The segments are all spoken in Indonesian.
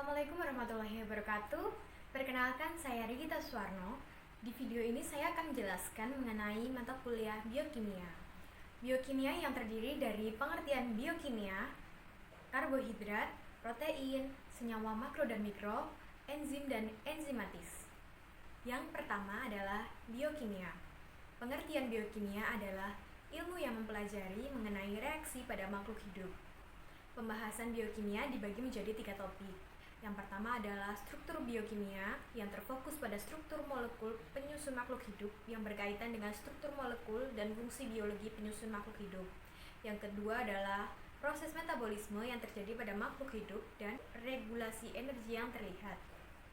Assalamualaikum warahmatullahi wabarakatuh. Perkenalkan, saya Regita Suwarno. Di video ini saya akan menjelaskan mengenai mata kuliah biokimia. Biokimia yang terdiri dari pengertian biokimia, karbohidrat, protein, senyawa makro dan mikro, enzim dan enzimatis. Yang pertama adalah biokimia. Pengertian biokimia adalah ilmu yang mempelajari mengenai reaksi pada makhluk hidup. Pembahasan biokimia dibagi menjadi 3 topik. Yang pertama adalah struktur biokimia yang terfokus pada struktur molekul penyusun makhluk hidup yang berkaitan dengan struktur molekul dan fungsi biologi penyusun makhluk hidup. Yang kedua adalah proses metabolisme yang terjadi pada makhluk hidup dan regulasi energi yang terlihat.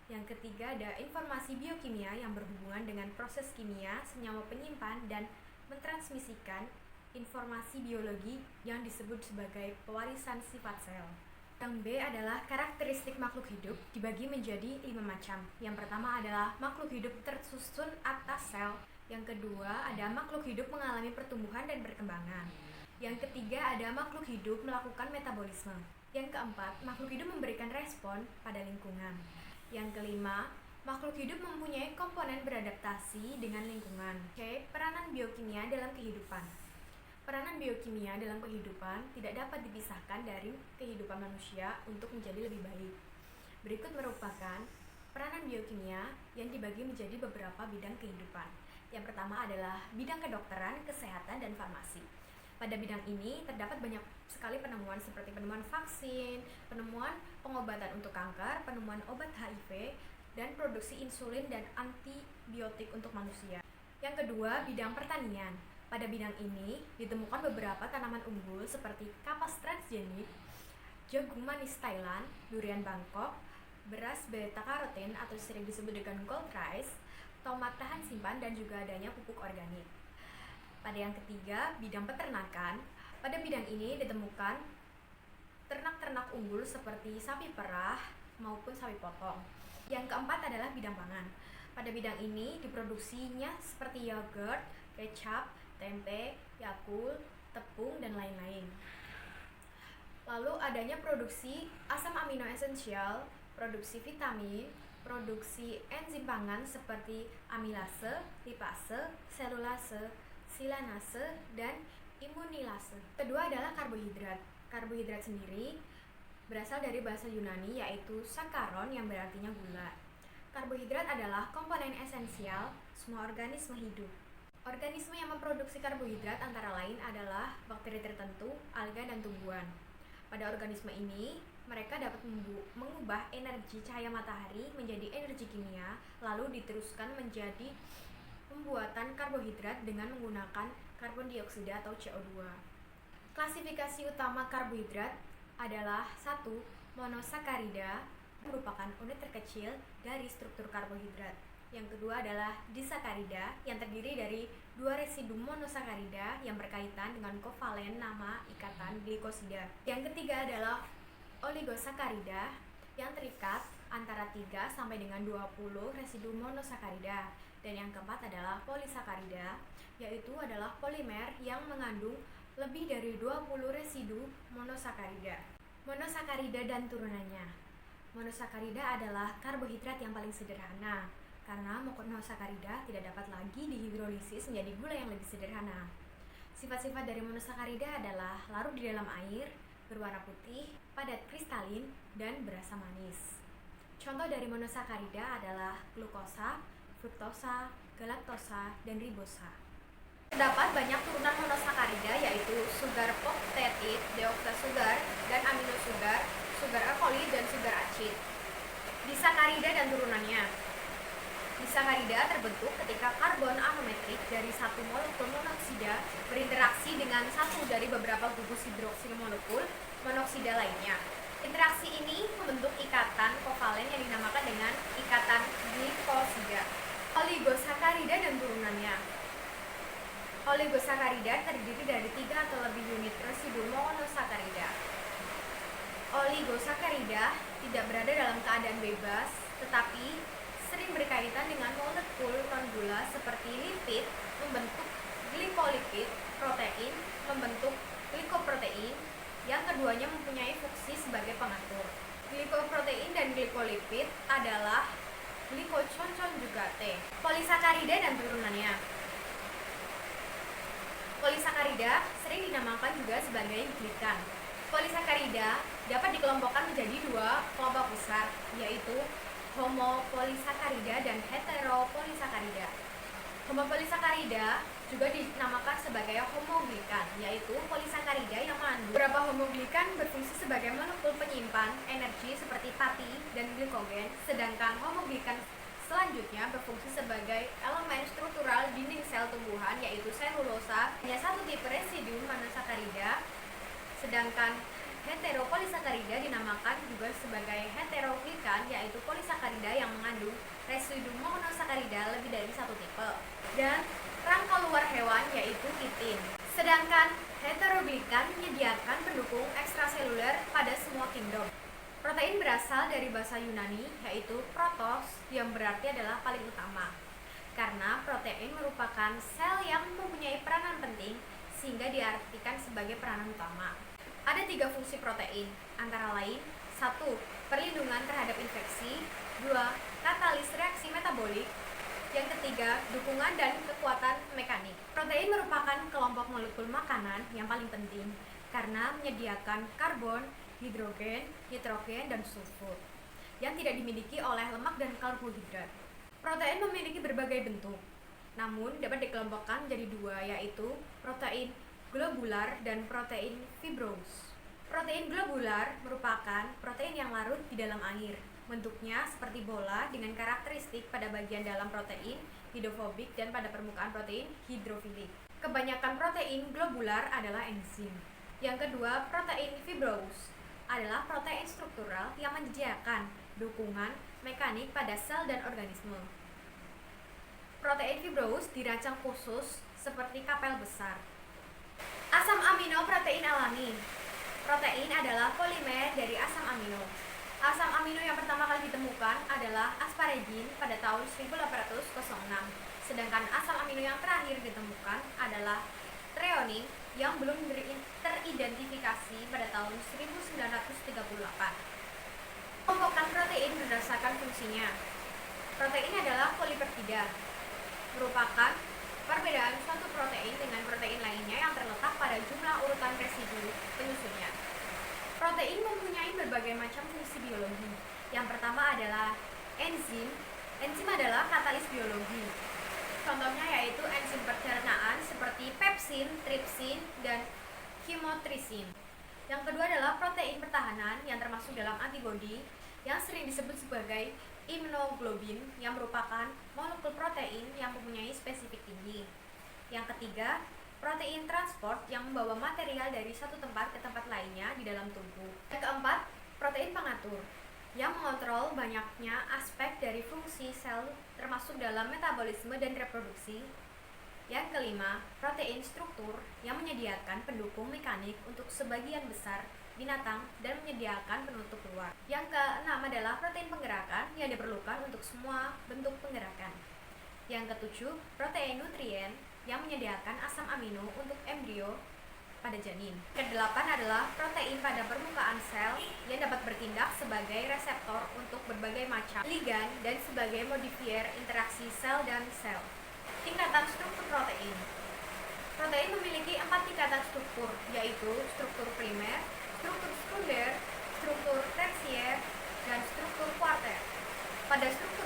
Yang ketiga ada informasi biokimia yang berhubungan dengan proses kimia, senyawa penyimpan, dan mentransmisikan informasi biologi yang disebut sebagai pewarisan sifat sel. Yang B adalah karakteristik makhluk hidup dibagi menjadi 5 macam. Yang pertama adalah makhluk hidup tersusun atas sel. Yang kedua ada makhluk hidup mengalami pertumbuhan dan perkembangan. Yang ketiga ada makhluk hidup melakukan metabolisme. Yang keempat, makhluk hidup memberikan respon pada lingkungan. Yang kelima, makhluk hidup mempunyai komponen beradaptasi dengan lingkungan. C. Peranan biokimia dalam kehidupan. Peranan biokimia dalam kehidupan tidak dapat dipisahkan dari kehidupan manusia untuk menjadi lebih baik. Berikut merupakan peranan biokimia yang dibagi menjadi beberapa bidang kehidupan. Yang pertama adalah bidang kedokteran, kesehatan, dan farmasi. Pada bidang ini terdapat banyak sekali penemuan seperti penemuan vaksin, penemuan pengobatan untuk kanker, penemuan obat HIV, dan produksi insulin dan antibiotik untuk manusia. Yang kedua, bidang pertanian. Pada bidang ini ditemukan beberapa tanaman unggul seperti kapas transgenik, jagung manis Thailand, durian Bangkok, beras beta karoten atau sering disebut dengan gold rice, tomat tahan simpan, dan juga adanya pupuk organik. Pada yang ketiga, bidang peternakan. Pada bidang ini ditemukan ternak-ternak unggul seperti sapi perah maupun sapi potong. Yang keempat adalah bidang pangan. Pada bidang ini diproduksinya seperti yogurt, kecap, tempe, Yakult, tepung, dan lain-lain. Lalu adanya produksi asam amino esensial, produksi vitamin, produksi enzim pangan seperti amilase, lipase, selulase, silanase, dan imunilase. Kedua adalah karbohidrat. Karbohidrat sendiri berasal dari bahasa Yunani yaitu sakaron yang berartinya gula. Karbohidrat adalah komponen esensial semua organisme hidup. Organisme yang memproduksi karbohidrat antara lain adalah bakteri tertentu, alga, dan tumbuhan. Pada organisme ini, mereka dapat mengubah energi cahaya matahari menjadi energi kimia, lalu diteruskan menjadi pembuatan karbohidrat dengan menggunakan karbon dioksida atau CO2. Klasifikasi utama karbohidrat adalah 1. Monosakarida, merupakan unit terkecil dari struktur karbohidrat. Yang kedua adalah disakarida yang terdiri dari 2 residu monosakarida yang berkaitan dengan kovalen nama ikatan glikosida. Yang ketiga adalah oligosakarida yang terikat antara 3 sampai dengan 20 residu monosakarida. Dan yang keempat adalah polisakarida, yaitu adalah polimer yang mengandung lebih dari 20 residu monosakarida. Monosakarida dan turunannya. Monosakarida adalah karbohidrat yang paling sederhana, karena monosakarida tidak dapat lagi dihidrolisis menjadi gula yang lebih sederhana. Sifat-sifat dari monosakarida adalah larut di dalam air, berwarna putih, padat kristalin, dan berasa manis. Contoh dari monosakarida adalah glukosa, fruktosa, galaktosa, dan ribosa. Terdapat banyak turunan monosakarida yaitu sugar peptide, deoksasugar, dan aminosugar, sugar alkoholi, dan sugar acid. Disakarida dan turunannya. Disakarida terbentuk ketika karbon aromatik dari satu molekul monoksida berinteraksi dengan satu dari beberapa gugus hidroksil molekul monoksida lainnya. Interaksi ini membentuk ikatan kovalen yang dinamakan dengan ikatan glikosida. Oligosakarida dan turunannya. Oligosakarida terdiri dari 3 atau lebih unit residu monosakarida. Oligosakarida tidak berada dalam keadaan bebas, tetapi sering berkaitan dengan molekul non-gula seperti lipid membentuk glikolipid, protein membentuk glikoprotein, yang keduanya mempunyai fungsi sebagai pengatur. glikoprotein dan glikolipid adalah glikoconconjugate. Polisakarida dan turunannya. Polisakarida sering dinamakan juga sebagai glikan. Polisakarida dapat dikelompokkan menjadi dua kelompok besar, yaitu homopolisakarida dan heteropolisakarida. Homopolisakarida juga dinamakan sebagai homoglikan, yaitu polisakarida yang mengandung beberapa homoglikan berfungsi sebagai molekul penyimpan energi seperti pati dan glikogen, sedangkan homoglikan selanjutnya berfungsi sebagai elemen struktural dinding sel tumbuhan, yaitu selulosa. Hanya satu tipe residu monosakarida, sedangkan heteropolisakarida dinamakan juga sebagai heteroglikan, yaitu polisakarida yang mengandung residu monosakarida lebih dari satu tipe, dan rangka luar hewan yaitu kitin. Sedangkan heteroglikan menyediakan pendukung ekstraseluler pada semua kingdom. Protein berasal dari bahasa Yunani yaitu protos, yang berarti adalah paling utama. Karena protein merupakan sel yang mempunyai peranan penting sehingga diartikan sebagai peranan utama. Ada 3 fungsi protein, antara lain 1. Perlindungan terhadap infeksi, 2. Katalis reaksi metabolik, yang ketiga, dukungan dan kekuatan mekanik. Protein merupakan kelompok molekul makanan yang paling penting karena menyediakan karbon, hidrogen, nitrogen, dan sulfur yang tidak dimiliki oleh lemak dan karbohidrat. Protein memiliki berbagai bentuk, namun dapat dikelompokkan menjadi 2, yaitu protein globular dan protein fibrous. Protein globular merupakan protein yang larut di dalam air. Bentuknya seperti bola dengan karakteristik pada bagian dalam protein hidrofobik dan pada permukaan protein hidrofilik. Kebanyakan protein globular adalah enzim. Yang kedua, protein fibrous adalah protein struktural yang menyediakan dukungan mekanik pada sel dan organisme. Protein fibrous dirancang khusus seperti kapel besar. Asam amino protein alami. Protein adalah polimer dari asam amino. Asam amino yang pertama kali ditemukan adalah asparagin pada tahun 1806, sedangkan asam amino yang terakhir ditemukan adalah treonin yang belum teridentifikasi pada tahun 1938. Kelompokan protein berdasarkan fungsinya. Protein adalah polipeptida, merupakan perbedaan suatu protein dengan protein lainnya yang terletak pada jumlah urutan residu penyusunnya. Protein mempunyai berbagai macam fungsi biologi. Yang pertama adalah enzim. Enzim adalah katalis biologi. Contohnya yaitu enzim pencernaan seperti pepsin, tripsin, dan chymotrypsin. Yang kedua adalah protein pertahanan yang termasuk dalam antibodi yang sering disebut sebagai immunoglobin, yang merupakan molekul protein yang mempunyai spesifik tinggi. Yang ketiga, protein transport yang membawa material dari satu tempat ke tempat lainnya di dalam tubuh. Yang keempat, protein pengatur yang mengontrol banyaknya aspek dari fungsi sel termasuk dalam metabolisme dan reproduksi. Yang kelima, protein struktur yang menyediakan pendukung mekanik untuk sebagian besar binatang dan menyediakan penutup luar. Yang keenam adalah protein penggerakan yang diperlukan untuk semua bentuk penggerakan. Yang ketujuh, protein nutrien yang menyediakan asam amino untuk embrio pada janin. Kedelapan adalah protein pada permukaan sel yang dapat bertindak sebagai reseptor untuk berbagai macam ligan dan sebagai modifier interaksi sel dan sel. Tingkatan struktur protein. Protein memiliki 4 tingkatan struktur, yaitu struktur primer, struktur sekunder, struktur tersier, dan struktur kuarter. Pada struktur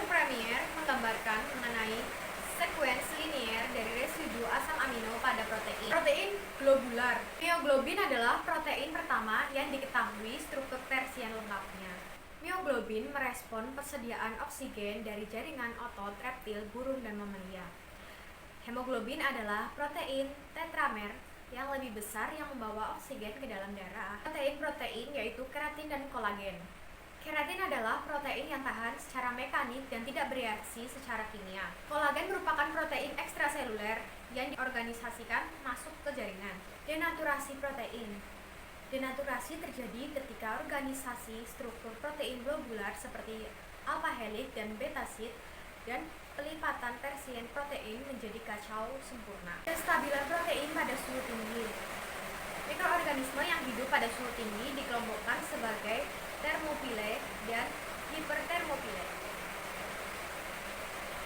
primer menggambarkan mengenai sekuensi linear dari residu asam amino pada protein. Protein globular. Mioglobin adalah protein pertama yang diketahui struktur tersier lengkapnya. Mioglobin merespon persediaan oksigen dari jaringan otot reptil, burung, dan mamalia. Hemoglobin adalah protein tetramer yang lebih besar yang membawa oksigen ke dalam darah. Protein-protein yaitu keratin dan kolagen. Keratin adalah protein yang tahan secara mekanik dan tidak bereaksi secara kimia. Kolagen merupakan protein ekstraseluler yang diorganisasikan masuk ke jaringan. Denaturasi protein. Denaturasi terjadi ketika organisasi struktur protein globular seperti alpha helix dan beta sheet dan pelipatan tersier protein menjadi kacau sempurna. Kestabilan protein pada suhu tinggi. Mikroorganisme yang hidup pada suhu tinggi dikelompokkan sebagai termofile dan hipertermofile.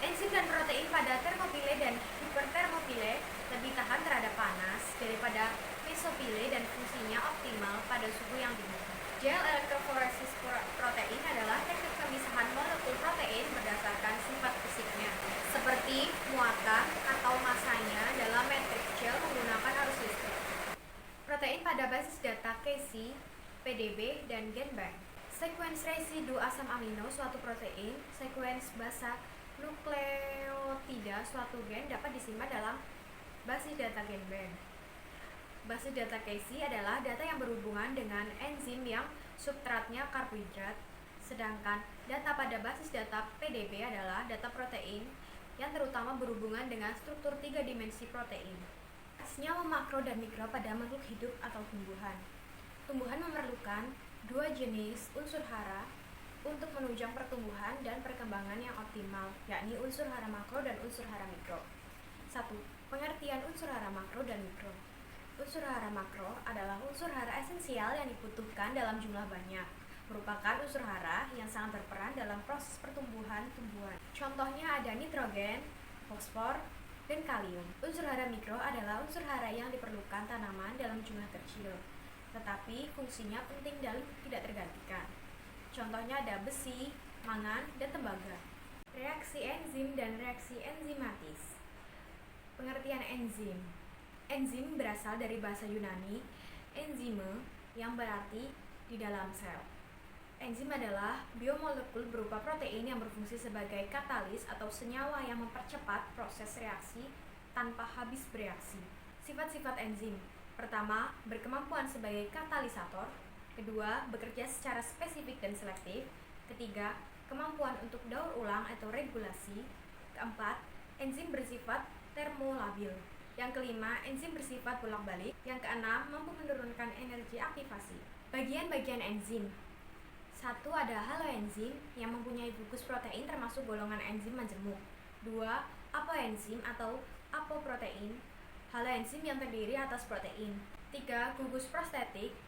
Enzim dan protein pada termofile dan hipertermofile lebih tahan terhadap panas daripada mesofile dan fungsinya optimal pada suhu yang tinggi. Gel elektroforesis protein adalah teknik pemisahan molekul protein berdasarkan sifat fisiknya, seperti muatan atau masanya dalam matriks gel menggunakan arus listrik. Protein pada basis data Casey, PDB, dan GenBank. Sekuens residu asam amino suatu protein, sekuens basa nukleotida suatu gen dapat disimpan dalam basis data GenBank. Basis data Casey adalah data yang berhubungan dengan enzim yang substratnya karbohidrat, sedangkan data pada basis data PDB adalah data protein yang terutama berhubungan dengan struktur 3 dimensi protein. Senyawa makro dan mikro pada makhluk hidup atau tumbuhan. Tumbuhan memerlukan 2 jenis unsur hara untuk menunjang pertumbuhan dan perkembangan yang optimal, yakni unsur hara makro dan unsur hara mikro. 1. Pengertian unsur hara makro dan mikro. Unsur hara makro adalah unsur hara esensial yang dibutuhkan dalam jumlah banyak, merupakan unsur hara yang sangat berperan dalam proses pertumbuhan tumbuhan. Contohnya ada nitrogen, fosfor, dan kalium. Unsur hara mikro adalah unsur hara yang diperlukan tanaman dalam jumlah kecil, tetapi fungsinya penting dan tidak tergantikan. Contohnya ada besi, mangan, dan tembaga. Reaksi enzim dan reaksi enzimatis. Pengertian enzim. Enzim berasal dari bahasa Yunani enzyme yang berarti di dalam sel. Enzim adalah biomolekul berupa protein yang berfungsi sebagai katalis atau senyawa yang mempercepat proses reaksi tanpa habis bereaksi. Sifat-sifat enzim. Pertama, berkemampuan sebagai katalisator. Kedua, bekerja secara spesifik dan selektif. Ketiga, kemampuan untuk daur ulang atau regulasi. Keempat, enzim bersifat termolabil. Yang kelima, enzim bersifat bolak-balik. Yang keenam, mampu menurunkan energi aktivasi. Bagian-bagian enzim. 1. Ada haloenzim yang mempunyai gugus protein termasuk golongan enzim majemuk. 2. Apoenzim atau apoprotein. Haloenzim yang terdiri atas protein. 3. Gugus prostetik,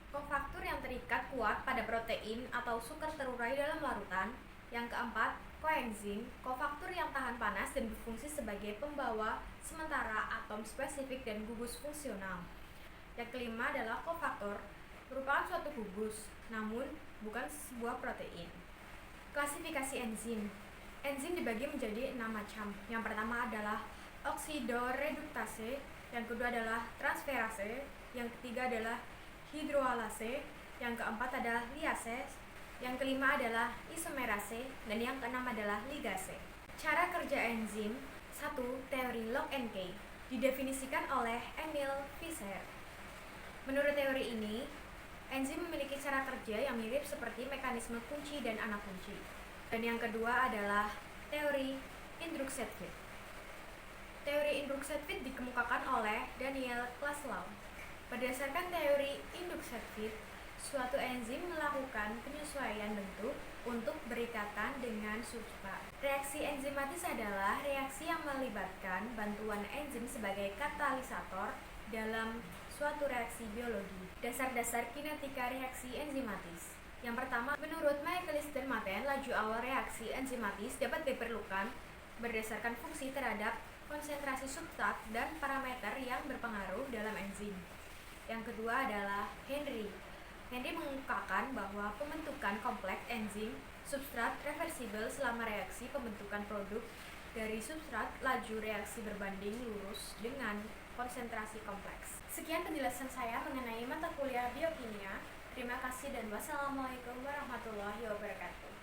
kofaktor yang terikat kuat pada protein atau sukar terurai dalam larutan. Yang keempat, koenzim, kofaktor yang tahan panas dan berfungsi sebagai pembawa sementara atom spesifik dan gugus fungsional. Yang kelima adalah kofaktor, merupakan suatu gugus, namun bukan sebuah protein. Klasifikasi enzim. Enzim dibagi menjadi 6 macam. Yang pertama adalah oksidoreduktase, yang kedua adalah transferase, yang ketiga adalah hidroalase, yang keempat adalah liase, yang kelima adalah isomerase, dan yang keenam adalah ligase. Cara kerja enzim. 1. Teori lock and key didefinisikan oleh Emil Fischer. Menurut teori ini, enzim memiliki cara kerja yang mirip seperti mekanisme kunci dan anak kunci. Dan yang kedua adalah teori Indruxet-Witt. Teori Indruxet-Witt dikemukakan oleh Daniel Klaslow. Berdasarkan teori Indruxet-Witt, suatu enzim melakukan penyesuaian bentuk untuk berikatan dengan substrat. Reaksi enzimatis adalah reaksi yang melibatkan bantuan enzim sebagai katalisator dalam suatu reaksi biologi. Dasar-dasar kinetika reaksi enzimatis. Yang pertama, menurut Michaelis dan Maten, laju awal reaksi enzimatis dapat diperlukan berdasarkan fungsi terhadap konsentrasi substrat dan parameter yang berpengaruh dalam enzim. Yang kedua adalah Henry. Henry mengemukakan bahwa pembentukan kompleks enzim substrat reversibel selama reaksi pembentukan produk dari substrat laju reaksi berbanding lurus dengan konsentrasi kompleks. Sekian penjelasan saya mengenai mata kuliah biokimia. Terima kasih dan wassalamualaikum warahmatullahi wabarakatuh.